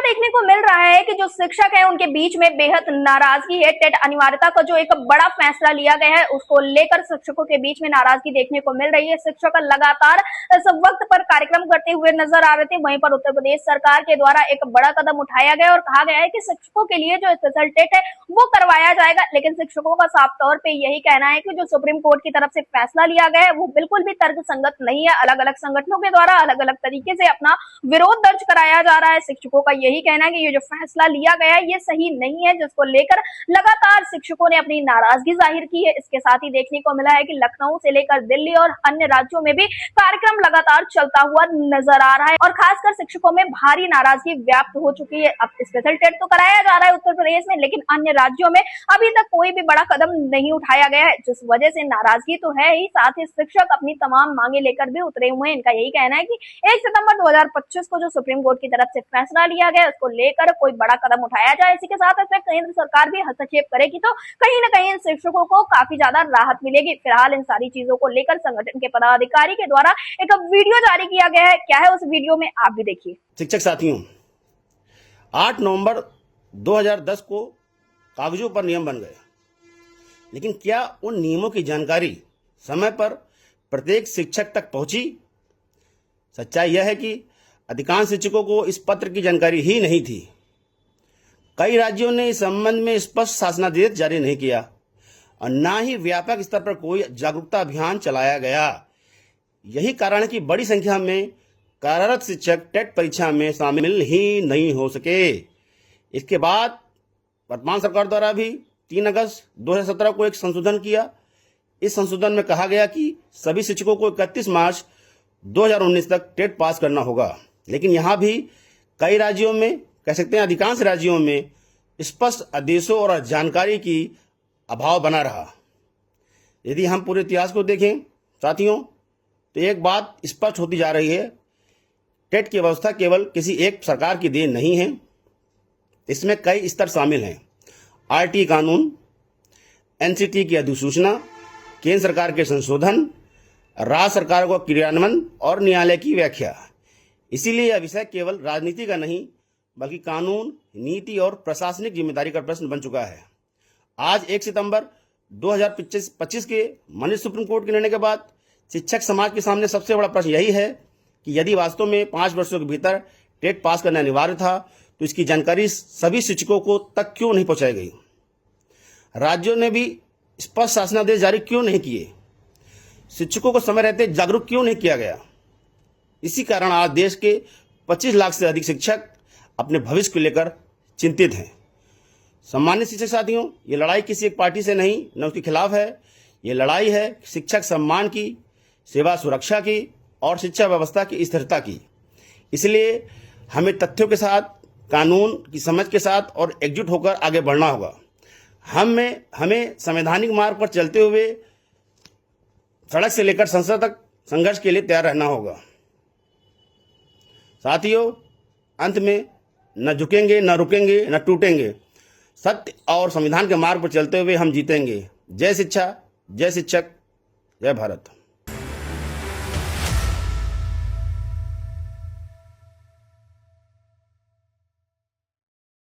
देखने को मिल रहा है कि जो शिक्षक है उनके बीच में बेहद नाराजगी है। टेट अनिवार्यता का जो एक बड़ा फैसला लिया गया है उसको लेकर शिक्षकों के बीच में नाराजगी देखने को मिल रही है। शिक्षक लगातार इस वक्त पर कार्यक्रम करते हुए नजर आ रहे थे। वहीं पर उत्तर प्रदेश सरकार के द्वारा एक बड़ा कदम उठाया गया और कहा गया है कि शिक्षकों के लिए जो स्पेशल टेट है वो करवाया जाएगा। लेकिन शिक्षकों का साफ तौर पर यही कहना है कि जो सुप्रीम कोर्ट की तरफ से फैसला लिया गया है वो बिल्कुल भी तर्क संगत नहीं है। अलग अलग संगठनों के द्वारा अलग अलग तरीके से अपना विरोध दर्ज कराया जा रहा है। शिक्षकों का यही कहना है कि ये जो फैसला लिया गया है ये सही नहीं है, जिसको लेकर लगातार शिक्षकों ने अपनी नाराजगी जाहिर की है। इसके साथ ही देखने को मिला है कि लखनऊ से लेकर दिल्ली और अन्य राज्यों में भी कार्यक्रम लगातार चलता हुआ नजर आ रहा है और खासकर शिक्षकों में भारी नाराजगी व्याप्त हो चुकी है। अब स्पेशल टेट तो कराया जा रहा है उत्तर प्रदेश में, लेकिन अन्य राज्यों में अभी तक कोई भी बड़ा कदम नहीं उठाया गया है, जिस वजह से नाराजगी तो है ही, साथ ही शिक्षक अपनी तमाम मांगे लेकर भी उतरे हुए हैं। इनका यही कहना है कि 1 सितंबर 2025 को जो सुप्रीम कोर्ट की तरफ से फैसला लिया गया उसको लेकर कोई बड़ा कदम उठाया जाए। इसी के साथ इसमें केंद्र सरकार भी हस्तक्षेप करेगी तो कहीं न कहीं शिक्षकों को काफी ज्यादा राहत मिलेगी। फिलहाल इन सारी चीजों को लेकर संगठन के पदाधिकारी के द्वारा एक वीडियो जारी किया गया है। क्या है उस वीडियो में, आप भी देखिए। शिक्षक साथियों, 8 नवंबर 2010 को कागजों पर नियम बन गए, लेकिन क्या उन नियमों की जानकारी समय पर प्रत्येक शिक्षक तक पहुंची? सच्चाई यह है कि अधिकांश शिक्षकों को इस पत्र की जानकारी ही नहीं थी। कई राज्यों ने इस संबंध में स्पष्ट शासनादेश जारी नहीं किया और न ही व्यापक स्तर पर कोई जागरूकता अभियान चलाया गया। यही कारण है कि बड़ी संख्या में कार्यरत शिक्षक टेट परीक्षा में शामिल ही नहीं हो सके। इसके बाद वर्तमान सरकार द्वारा भी 3 अगस्त 2017 को एक संशोधन किया। इस संशोधन में कहा गया कि सभी शिक्षकों को 31 मार्च 2019 तक टेट पास करना होगा, लेकिन यहाँ भी कई राज्यों में, कह सकते हैं अधिकांश राज्यों में, स्पष्ट आदेशों और जानकारी की अभाव बना रहा। यदि हम पूरे इतिहास को देखें साथियों, तो एक बात स्पष्ट होती जा रही है, टेट की व्यवस्था केवल किसी एक सरकार की देन नहीं है। इसमें कई स्तर शामिल हैं। आरटी कानून, एनसीटी की अधिसूचना, केंद्र सरकार के संशोधन, राज्य सरकार को क्रियान्वयन और न्यायालय की व्याख्या। इसीलिए यह विषय केवल राजनीति का नहीं बल्कि कानून, नीति और प्रशासनिक जिम्मेदारी का प्रश्न बन चुका है। आज 1 सितंबर 2025 के माननीय सुप्रीम कोर्ट के निर्णय के बाद शिक्षक समाज के सामने सबसे बड़ा प्रश्न यही है कि यदि वास्तव में 5 वर्षों के भीतर टेट पास करना अनिवार्य था तो इसकी जानकारी सभी शिक्षकों को तक क्यों नहीं पहुंचाई गई? राज्यों ने भी स्पष्ट शासनादेश जारी क्यों नहीं किए? शिक्षकों को समय रहते जागरूक क्यों नहीं किया गया? इसी कारण आज देश के 25 लाख से अधिक शिक्षक अपने भविष्य को लेकर चिंतित हैं। सम्मानित शिक्षक साथियों, ये लड़ाई किसी एक पार्टी से नहीं, न उसके खिलाफ है। ये लड़ाई है शिक्षक सम्मान की, सेवा सुरक्षा की और शिक्षा व्यवस्था की स्थिरता की। इसलिए हमें तथ्यों के साथ, कानून की समझ के साथ और एकजुट होकर आगे बढ़ना होगा। हमें संवैधानिक मार्ग पर चलते हुए सड़क से लेकर संसद तक संघर्ष के लिए तैयार रहना होगा। साथियों, अंत में न झुकेंगे, न रुकेंगे, न टूटेंगे। सत्य और संविधान के मार्ग पर चलते हुए हम जीतेंगे। जय शिक्षा, जय शिक्षक, जय भारत।